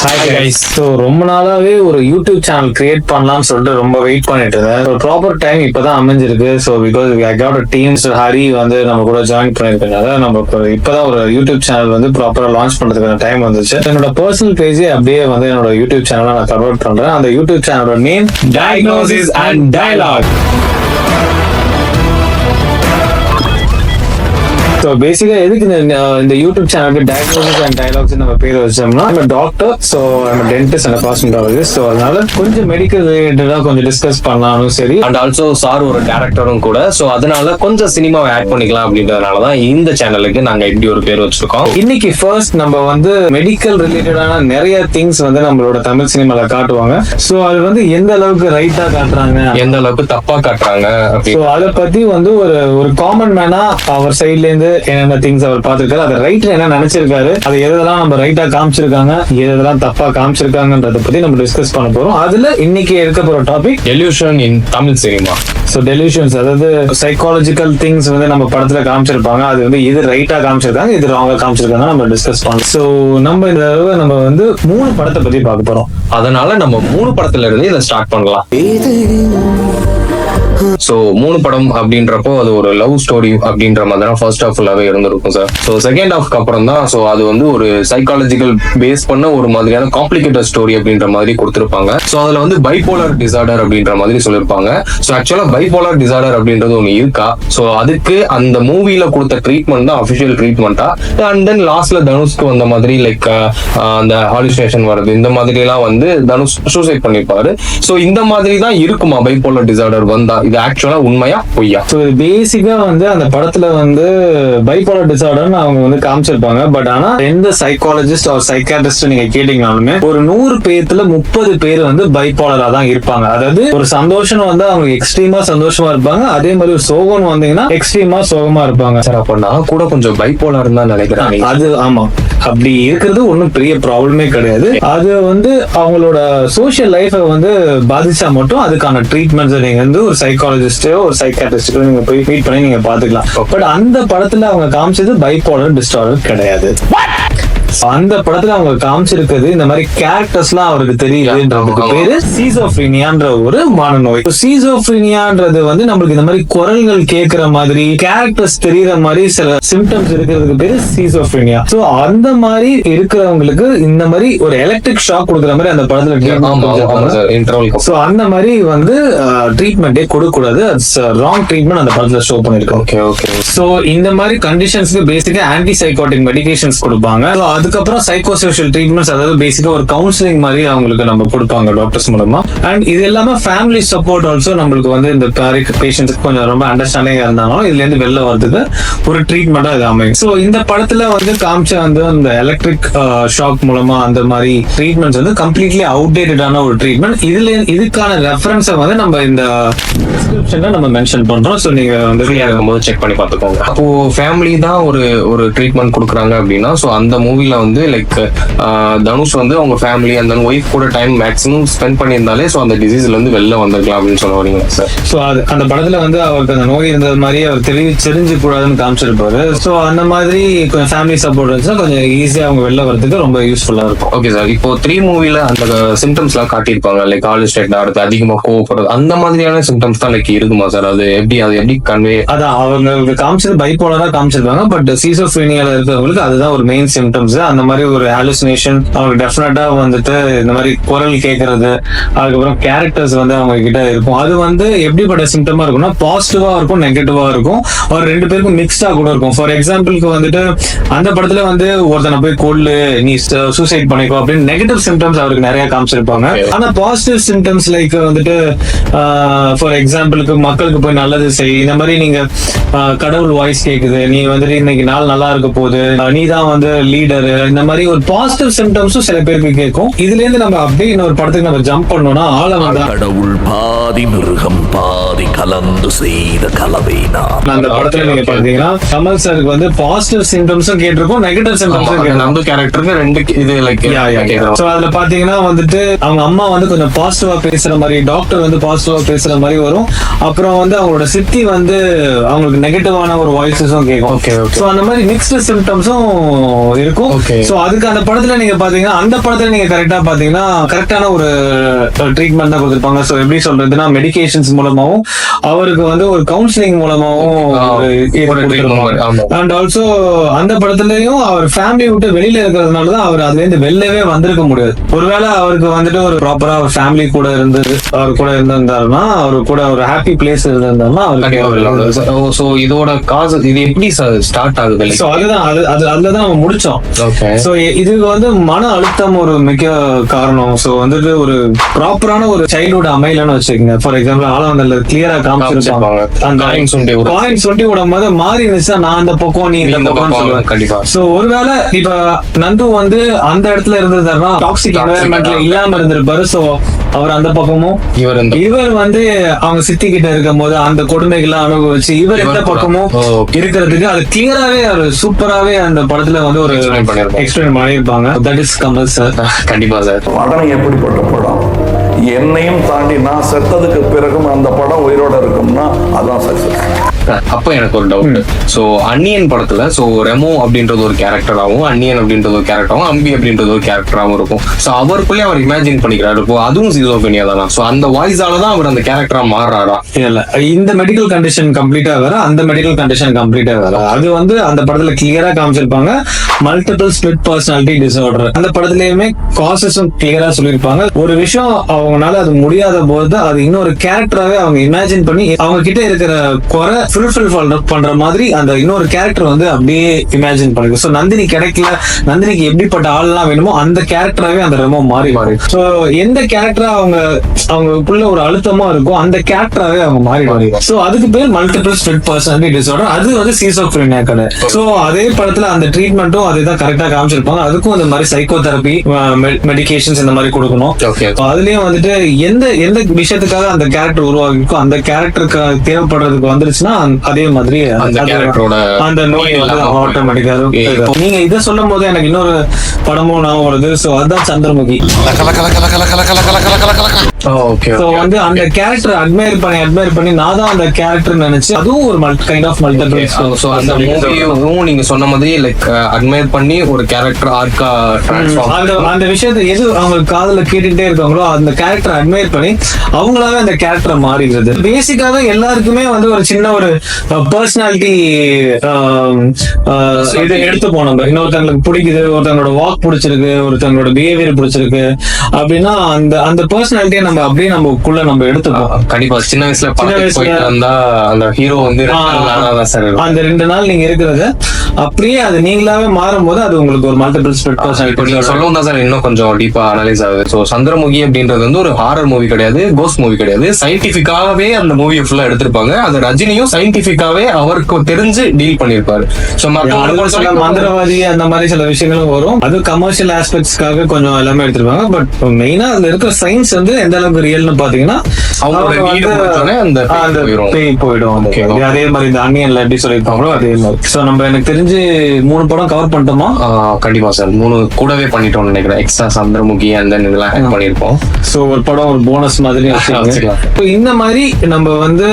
Hi guys. So ரொம்ப நாளாவே ஒரு யூடியூப் சேனல் கிரியேட் பண்ணலாம்னு சொல்லிட்டு ரொம்ப வெயிட் பண்ணிட்டு இருந்தேன். ஸோ ப்ராப்பர் டைம் இப்பதான் அமைஞ்சிருக்கு. So because I got a team. Hari வந்து நம்ம கூட ஜாயின் பண்ணிருக்கனால நம்ம இப்பதான் ஒரு யூடியூப் சேனல் வந்து ப்ராப்பரா லான்ச் பண்றதுக்கான டைம் வந்துச்சு. என்னோட பர்சனல் பேஜே அப்படியே வந்து என்னோட யூடியூப் சேனலை நான் கன்வெர்ட் பண்றேன். அந்த யூடியூப் சேனலோட name diagnosis and dialogue. So பேசிக்கா எதுக்கு இந்த யூடியூப் சேனலுக்கு டயக்னோசிஸ் அண்ட் டயலாக்ஸ் நம்ம பேர் வச்சோம்னா, நம்ம டாக்டர், ஸோ நம்ம டென்டிஸ்ட் அண்ட் காஸ்மெட்டாலஜிஸ்ட். ஸோ அதனால கொஞ்சம் மெடிக்கல் ரிலேட்டடா கொஞ்சம் டிஸ்கஸ் பண்ணாலும் சரி, அண்ட் ஆல்சோ சார் ஒரு டேரக்டரும் கூட. ஸோ அதனால கொஞ்சம் சினிமாவை ஆட் பண்ணிக்கலாம் அப்படின்றதுனாலதான் இந்த சேனலுக்கு நாங்க இப்படி ஒரு பேர் வச்சிருக்கோம். இன்னைக்கு ஃபர்ஸ்ட் நம்ம வந்து மெடிக்கல் ரிலேட்டடான நிறைய திங்ஸ் வந்து நம்மளோட தமிழ் சினிமால காட்டுவாங்க. ஸோ அது வந்து எந்த அளவுக்கு ரைட்டா காட்டுறாங்க, எந்த அளவுக்கு தப்பா காட்டுறாங்க. ஸோ அதை பத்தி வந்து ஒரு காமன் மேனா அவர் சைட்ல இருந்து என்னென்ன திங்ஸ் அவர் பார்த்திருக்காரு, அது ரைட் என்ன நினைச்சிருக்காரு, அது எதெல்லாம் நம்ம ரைட்டா காமிச்சிருக்காங்க, எதெல்லாம் தப்பா காமிச்சிருக்காங்கன்றத பத்தி நம்ம டிஸ்கஸ் பண்ண போறோம். அதுல இன்னைக்கு எடுக்க போற டாபிக் டெலியூஷன் இன் தமிழ் சினிமா. ஸோ டெலியூஷன்ஸ், அதாவது சைக்காலஜிக்கல் திங்ஸ் வந்து நம்ம படத்துல காமிச்சிருப்பாங்க. அது வந்து இது ரைட்டா காமிச்சிருக்காங்க, இது ராங்கா காமிச்சிருக்காங்க, நம்ம டிஸ்கஸ் பண்ணலாம். ஸோ நம்ம இந்த தடவை நம்ம வந்து 3 படத்தை பத்தி பார்க்க போறோம். அதனால நம்ம 3 படத்துல இருந்து இதை ஸ்டார்ட் பண்ணலாம். சோ 3 படம் அப்படின்றப்போ அது ஒரு லவ் ஸ்டோரி அப்படின்ற மாதிரி தான் ஃபர்ஸ்ட் ஹாஃப் ஃபுல்லாவே இருந்திருக்கும் சார். ஸோ செகண்ட் ஹாஃப்க்கு அப்புறம் தான் ஸோ அது வந்து ஒரு சைக்காலஜிக்கல் பேஸ் பண்ண ஒரு மாதிரியான காம்ப்ளிகேட்டட் ஸ்டோரி அப்படின்ற மாதிரி கொடுத்திருப்பாங்க. ஸோ அதுல வந்து பைபோலார் டிசார்டர் அப்படின்ற மாதிரி சொல்லியிருப்பாங்க. ஸோ ஆக்சுவலா பைபோலார் டிசார்டர் அப்படின்றது ஒண்ணு இருக்கா, ஸோ அதுக்கு அந்த மூவில கொடுத்த ட்ரீட்மெண்ட் தான் அபிஷியல் ட்ரீட்மெண்டா, அண்ட் தென் லாஸ்ட்ல தனுஷ்க்கு வந்த மாதிரி லைக் அந்த ஹாலுசினேஷன் வருது, இந்த மாதிரி எல்லாம் வந்து தனுஷ் சூசைட் பண்ணிருப்பாரு. ஸோ இந்த மாதிரி தான் இருக்குமா பைபோலார் டிசார்டர் வந்தா? இது ஆக்சுவலா உண்மையா பொய்யா? ஸோ பேசிக்கா வந்து அந்த படத்துல வந்து பைபோலார் டிசார்டர்னு அவங்க வந்து காமிச்சிருப்பாங்க. பட் ஆனா எந்த சைக்காலஜிஸ்ட் ஆர் சைக்காட்ரிஸ்ட் நீங்க கேட்டீங்கனாலுமே ஒரு 100 பேர்த்துல 30 பேர் வந்து பைபோலரா தான் இருப்பாங்க. அதாவது ஒரு சந்தோஷம் வந்து அவங்க எக்ஸ்ட்ரீமா சந்தோஷமா இருப்பாங்க, அதே மாதிரி ஒரு சோகம் வந்தீங்கன்னா எக்ஸ்ட்ரீமா சோகமா இருப்பாங்க. சார் அப்ப நான் கூட கொஞ்சம் பைபோலார் தான் நினைக்கிறேன். அது ஆமா, அப்படி இருக்கிறது ஒன்றும் பெரிய ப்ராப்ளமே கிடையாது. அது வந்து அவங்களோட சோசியல் லைஃபை வந்து பாதிச்சா மட்டும் அதுக்கான ட்ரீட்மெண்ட்ஸ் நீங்க வந்து ஒரு சைக்காலஜிஸ்டோ ஒரு சைக்காட்ரிஸ்டோ நீங்க போய் மீட் பண்ணி நீங்க பாத்துக்கலாம். பட் அந்த படத்துல அவங்க காமிச்சது பைபோலர் டிசார்டர் கிடையாது. அந்த படத்துல அவங்க காமிச்சிருக்கிறது இந்த மாதிரி கேரக்டர்ஸ்லாம் அவருக்கு தெரியுதுன்றதுக்கு பேரு சீசோஃப்ரீனியான்ற ஒரு மனநோய். சீசோஃப்ரீனியான்றது வந்து நம்மளுக்கு இந்த மாதிரி குரல்கள் கேட்கிற மாதிரி கேரக்டர்ஸ் தெரியற மாதிரி சில சிம்டம்ஸ் இருக்கிறதுக்கு பேரு சீசோஃப்ரீனியா. சோ அந்த மாதிரி இருக்கிறவங்களுக்கு இந்த மாதிரி ஒரு எலக்ட்ரிக் ஷாக் கொடுக்குற மாதிரி அந்த படத்துல சோ அந்த மாதிரி வந்து ட்ரீட்மெண்டே கொடுக்க கூடாது, ராங் ட்ரீட்மெண்ட் அந்த படத்துல ஷோ பண்ணிருக்கோம். Okay okay. சோ இந்த மாதிரி கண்டிஷன்ஸ்க்கு பேசிக்கா ஆன்டி சைக்காட்டிக் மெடிகேஷன்ஸ் கொடுப்பாங்க. அதுக்கப்புறம் சைக்கோ சோஷியல் ட்ரீட்மெண்ட்ஸ், அதாவது பேசிக்கா ஒரு கவுன்சிலிங் மாதிரி அவங்களுக்கு நம்ம கொடுப்பாங்க டாக்டர்ஸ் மூலமா. அண்ட் இது எல்லாமே ஃபேமிலி சப்போர்ட் ஆல்சோ நம்மளுக்கு வந்து இந்த பேஷண்ட்ஸ்க்கு கொஞ்சம் ரொம்ப அண்டர்ஸ்டாண்டிங்கா இருந்தாலும் இதுல இருந்து வெளில வரதுக்கு ஒரு ட்ரீட்மெண்டா இது அமையும். சோ இந்த படத்துல வந்து காமிச்ச வந்து அந்த எலக்ட்ரிக் ஷாக் மூலமா அந்த மாதிரி ட்ரீட்மெண்ட்ஸ் வந்து கம்ப்ளீட்லி அவுடேட்டடான ஒரு ட்ரீட்மெண்ட். இதுக்கான ரெஃபரன்ஸை வந்து நம்ம இந்த டிஸ்கிரிப்ஷன்ல நம்ம மென்ஷன் பண்றோம். சோ நீங்க வந்து ஃப்ரீயா இருக்கும்போது செக் பண்ணி பார்த்துக்கோங்க. அப்போ ஃபேமிலி தான் ஒரு ட்ரீட்மெண்ட் கொடுக்குறாங்க அப்படின்னா, ஸோ அந்த மூவில வந்து லைக் தனுஷ் வந்து அவங்க ஃபேமிலி அந்த ஒய்ஃப் கூட டைம் மேக்ஸிமம் ஸ்பெண்ட் பண்ணியிருந்தாலே ஸோ அந்த டிசீஸ்ல இருந்து வெளில வந்திருக்கலாம் அப்படின்னு சொல்ல வரீங்க சார்? ஸோ அந்த படத்துல வந்து அவருக்கு அந்த நோய் இருந்தது மாதிரி அவர் தெரிஞ்சு கூடாதுன்னு காமிச்சிருப்பாரு. ஸோ அந்த மாதிரி கொஞ்சம் ஃபேமிலி சப்போர்ட் இருந்துச்சுன்னா கொஞ்சம் ஈஸியா அவங்க வெளில வரதுக்கு ரொம்ப யூஸ்ஃபுல்லா இருக்கும். Okay sir. இப்போ 3 மூவில அந்த சிம்டம்ஸ் எல்லாம் காட்டியிருப்பாங்க, லைக் ஹாலுசினேட் ஆகிறது, அதிகமா கோவப்படுறது, அந்த மாதிரியான சிம்டம்ஸ் தான் லைக் இருக்குமா சார்? அது எப்படி கன்வே? அதான் அவங்க காமிச்சது பைபோலரா காமிச்சிருக்காங்க. பட் சீசோஃப்ரீனியால இருக்கிறவங்களுக்கு அதுதான் ஒரு மெயின் சிம்டம்ஸ். அந்த மாதிரி ஒரு ஹாலுசினேஷன் அவங்க டெஃபினட்டா வந்துட்டு இந்த மாதிரி குரல் கேட்கறது, அதுக்கப்புறம் கேரக்டர்ஸ் வந்து அவங்க கிட்ட இருக்கும். அது வந்து எப்படிப்பட்ட சிம்டமா இருக்கும்னா பாசிட்டிவா இருக்கும், நெகட்டிவா இருக்கும், ஒரு 2 பேருக்கும் மிக்ஸ்டா கூட இருக்கும். ஃபார் எக்ஸாம்பிளுக்கு வந்துட்டு அந்த படத்துல வந்து ஒருத்தனை போய் கொல்லு, நீ சூசைட் பண்ணிக்கோ அப்படின்னு நெகட்டிவ் சிம்டம்ஸ் அவருக்கு நிறைய காமிச்சிருப்பாங்க. ஆனா பாசிட்டிவ் சிம்டம்ஸ் லைக் வந்துட்டு ஃபார் எக்ஸாம்பிளுக்கு மக்களுக்கு போய் நல்லது செய், இந்த மாதிரி நீங்க கடவுள் வாய்ஸ் கேக்குது, நீ வந்துட்டு இன்னைக்கு நாள் நல்லா இருக்க போகுது, நீ தான் வந்து லீடர், இந்த மாதிரி ஒரு பாசிட்டிவ் சிம்டம்ஸும் சில பேருக்கு கேட்கும். இதுல இருந்து நம்ம அப்படியே இன்னொரு படத்துக்கு நம்ம ஜம்ப் பண்ணோம்னா கடவுள் பாதி மிருகம் பாதி கலந்து செய்த கலவைனா அந்த படத்துல நீங்க பாத்தீங்கன்னா கமல் சாருக்கு வந்து பாசிட்டிவ் சிம்டம்ஸும் கேட்டிருக்கும், நெகட்டிவ் சிம்டம்ஸும் கேட்டிருக்கும். அந்த கேரக்டருக்கு 2 இது லைக் சோ அதுல பாத்தீங்கன்னா வந்துட்டு அவங்க அம்மா வந்து கொஞ்சம் பாசிட்டிவா பேசுற மாதிரி, டாக்டர் வந்து பாசிட்டிவா பேசுற மாதிரி வரும். அப்புறம் வந்து அவங்களோட சித்தி வந்து அவங்களுக்கு நெகட்டிவான ஒரு வாய்ஸஸும் கேட்கும். சோ அந்த மாதிரி மிக்ஸ்டு சிம்டம்ஸும் இருக்கும். Okay. சோ அதுக்கு அந்த படத்துல நீங்க பாத்தீங்கன்னா அந்த படத்துல நீங்க கரெக்டா பாத்தீங்கன்னா கரெக்டான ஒரு ட்ரீட்மெண்ட் தான் கொடுத்திருப்பாங்க. சோ எப்படி சொல்றதுன்னா மெடிகேஷன்ஸ் மூலமாவும் அவருக்கு வந்து ஒரு கவுன்சிலிங் மூலமாவும் அண்ட் ஆல்சோ அந்த படத்துலயும் அவர் ஃபேமிலி விட்டு வெளியில இருக்கிறதுனாலதான் அவர் அதுல இருந்து வெளிலவே வந்திருக்க முடியாது. ஒருவேளை அவருக்கு வந்துட்டு ஒரு ப்ராப்பரா ஒரு ஃபேமிலி கூட இருந்து அவர் கூட இருந்திருந்தாருன்னா அவர் கூட ஒரு ஹாப்பி பிளேஸ் இருந்திருந்தாருன்னா அவருக்கு. சோ இதோட காசு இது எப்படி ஸ்டார்ட் ஆகுது? சோ அதுதான் அதுலதான் நம்ம முடிச்சோம். சோ இதுக்கு வந்து மன அழுத்தம் ஒரு மிக காரணம். சோ வந்துட்டு ஒரு ப்ராப்பரான ஒரு சைல்ட்ஹுட் அமையலன்னு வச்சுக்கோங்க. ஃபார் எக்ஸாம்பிள் ஆளாவந்தல்ல கிளியரா காமிச்சிருப்பாங்க அந்த காயின் சொண்டி விடும் போது மாறி இருந்துச்சா நான் அந்த பக்கம் நீ இந்த பக்கம் சொல்லுவேன். கண்டிப்பா. சோ ஒருவேளை இப்ப நந்து வந்து அந்த இடத்துல இருந்திருந்தாருன்னா டாக்ஸிக் என்வாயர்மெண்ட்ல இல்லாம இருந்திருப்பாரு. சோ அவர் அந்த பக்கமும் இவர் வந்து அவங்க சித்தி கிட்ட இருக்கும் போது அந்த கொடுமைகள்லாம் அனுபவிச்சு இவர் எந்த பக்கமும் இருக்கிறதுக்கு அது கிளியராவே ஒரு சூப்பராவே அந்த படத்துல வந்து ஒரு எக்ஸ்பிளைன் பண்ணிருப்பாங்க. That is Kamal sir. கண்டிப்பா சார். படம் எப்படிப்பட்ட படம்? என்னையும் தாண்டி நான் செத்ததுக்கு பிறகும் அந்த படம் உயிரோட இருக்கும்னா அதான் சக்சஸ். அப்ப எனக்கு ஒரு டவுட். சோ அன்னியன் படத்துல சோ ரெமோ அப்படின்றது ஒரு கேரக்டராகவும் அன்னியன் அப்படின்றது ஒரு கேரக்டராகவும் அம்பி அப்படின்றது ஒரு கேரக்டராகவும் இருக்கும். சோ அவருக்குள்ளே அவர் இமேஜின் பண்ணிக்கிறாரு. இப்போ அதுவும் சிசோபெனியா தானா? சோ அந்த வாய்ஸாலதான் அவர் அந்த கேரக்டரா மாறுறாரா? இல்ல இந்த மெடிக்கல் கண்டிஷன் கம்ப்ளீட்டா வேற அந்த மெடிக்கல் கண்டிஷன் கம்ப்ளீட்டா வேற. அது வந்து அந்த படத்துல கிளியரா காமிச்சிருப்பாங்க. மல்டிபிள் ஸ்பிளிட் பர்சனாலிட்டி டிசார்டர் அந்த படத்துலயுமே காசஸும் கிளியரா சொல்லியிருப்பாங்க. ஒரு விஷயம் அவங்களால அது முடியாத போது அது இன்னொரு கேரக்டராவே அவங்க இமேஜின் பண்ணி அவங்க கிட்ட இருக்கிற குறை ஃபுல்ஃபில் பண்ற மாதிரி அந்த இன்னொரு கேரக்டர் வந்து அப்படியே இமேஜின் பண்ணுங்க. சோ நந்தினி கிடைக்கல, நந்தினிக்கு எப்படிப்பட்ட ஆள்லாம் வேணுமோ அந்த கேரக்டராவே அந்த ரெமோ மாறி. சோ எந்த கேரக்டரா அவங்களுக்குள்ள ஒரு அழுத்தமா இருக்கும் அந்த கேரக்டராவே அவங்க மாறி. சோ அதுக்கு பேர் மல்டிபிள் ஸ்பிளிட் பர்சனாலிட்டி டிசார்டர். அது வந்து சிசோஃப்ரெனியா கிடையாது. சோ அதே படத்துல அந்த ட்ரீட்மெண்ட்டும் அதுதான் கரெக்டா காமிச்சிருப்பாங்க. அதுக்கும் இந்த மாதிரி சைக்கோ தெரப்பி மெடிகேஷன்ஸ் இந்த மாதிரி கொடுக்கணும். அதுலயும் வந்துட்டு எந்த எந்த விஷயத்துக்காக அந்த கேரக்டர் உருவாகிருக்கோ அந்த கேரக்டருக்கு தேவைப்படுறதுக்கு வந்துருச்சுன்னா அதே மாதிரி அந்த நோய் வந்து ஆட்டோமேட்டிக்கா. நீங்க இதை சொல்லும் போது எனக்கு இன்னொரு படமும் நான் வருது. சோ அதுதான் சந்திரமுகி. வந்து அந்த கேரக்டர் அட்மையர் பண்ணி நான் தான் அந்த கேரக்டர் நினைச்சு அதுவும் ஒரு கைண்ட் ஆஃப் மல்டிபிள். சோ அந்த மூவியும் நீங்க சொன்ன மாதிரி லைக் அட்மையர் பண்ணி ஒரு கேரக்டர் ஆர்க்கா ட்ரான்ஸ்ஃபார்ம் அந்த விஷயத்தை எது அவங்க காதுல கேட்டுட்டே இருக்காங்களோ அந்த கேரக்டர் அட்மையர் பண்ணி அவங்களாவே அந்த கேரக்டர் மாறிடுது. பேசிக்காவே எல்லாருக்குமே வந்து ஒரு சின்ன ஒரு பர்சனாலிட்டி இது எடுத்து போனோம். இன்னொருத்தங்களுக்கு பிடிக்குது, ஒருத்தங்களோட வாக் பிடிச்சிருக்கு, ஒருத்தங்களோட பிஹேவியர் பிடிச்சிருக்கு அப்படின்னா அந்த அந்த பர்சனாலிட்டியை நம்ம அப்படியே நமக்குள்ள நம்ம எடுத்துப்போம். கண்டிப்பா சின்ன வயசுல அந்த ஹீரோ வந்து அந்த 2 நாள் நீங்க இருக்கிறது அப்படியே அது நீங்களாவே மாறும் போது அது உங்களுக்கு ஒரு மல்டிபிள் ஸ்பிளிட் பர்சனாலிட்டி சொல்லவும் தான் சார் இன்னும் கொஞ்சம் டீப்பா அனலைஸ் ஆகுது. சோ சந்திரமுகி அப்படின்றது வந்து ஒரு ஹாரர் மூவி கிடையாது, கோஸ்ட் மூவி கிடையாது. சயின்டிபிக்காவே அந்த மூவியை ஃபுல்லா எடுத்திருப்பாங்க. அது ரஜினியும் சயின்டிபிக்காவே அவருக்கு தெரிஞ்சு டீல் பண்ணிருப்பாரு. மந்திரவாதி அந்த மாதிரி சில விஷயங்களும் வரும். அது கமர்ஷியல் ஆஸ்பெக்ட்ஸ்க்காக கொஞ்சம் எல்லாமே எடுத்திருப்பாங்க. பட் மெயினா அதுல இருக்கிற சயின்ஸ் வந்து எந்த அளவுக்கு ரியல்னு பாத்தீங்கன்னா போயிடும். அதே மாதிரி இந்த அன்னியன்ல எப்படி சொல்லிருப்பாங்களோ அதே மாதிரி. சோ நம்ம எனக்கு தெரிஞ்சு 3 படம் கவர் பண்ணிட்டோமா? கண்டிப்பா சார் 3 கூடவே பண்ணிட்டோம் நினைக்கிறேன். எக்ஸ்ட்ரா சந்திரமுகி அந்த இதெல்லாம் ஆட் பண்ணிருப்போம். சோ ஒரு படம் ஒரு போனஸ் மாதிரி இந்த மாதிரி நம்ம வந்து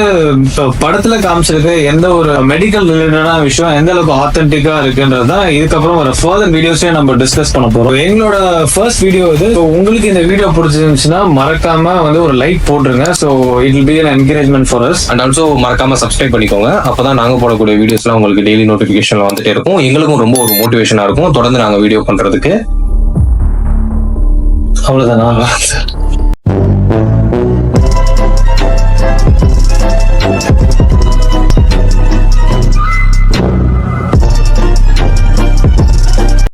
படத்துல காமிச்சிருக்க எந்த ஒரு மெடிக்கல் ரிலேட்டடான விஷயம் எந்த அளவுக்கு ஆத்தென்டிக்கா இருக்குன்றதுதான் இதுக்கப்புறம் ஒரு ஃபர்தர் வீடியோஸே நம்ம டிஸ்கஸ் பண்ண போறோம். எங்களோட ஃபர்ஸ்ட் வீடியோ இது. உங்களுக்கு இந்த வீடியோ பிடிச்சிருந்துச்சுன்னா மறக்காம வந்து ஒரு லைக் போட்டுருங்க. So it will be an encouragement for us. And also மறக்காம சப்ஸ்கிரைப் பண்ணிக்கோங்க. அப்பதான் நாங்க போடக்கூடிய வீடியோஸ்லாம் உங்களுக்கு டெய்லி நோட்டிபிகேஷன்ல வந்துட்டே இருக்கும். எங்களுக்கும் ரொம்ப ஒரு மோட்டிவேஷனா இருக்கும் தொடர்ந்து நாங்க வீடியோ பண்றதுக்கு. அவ்வளவுதானா?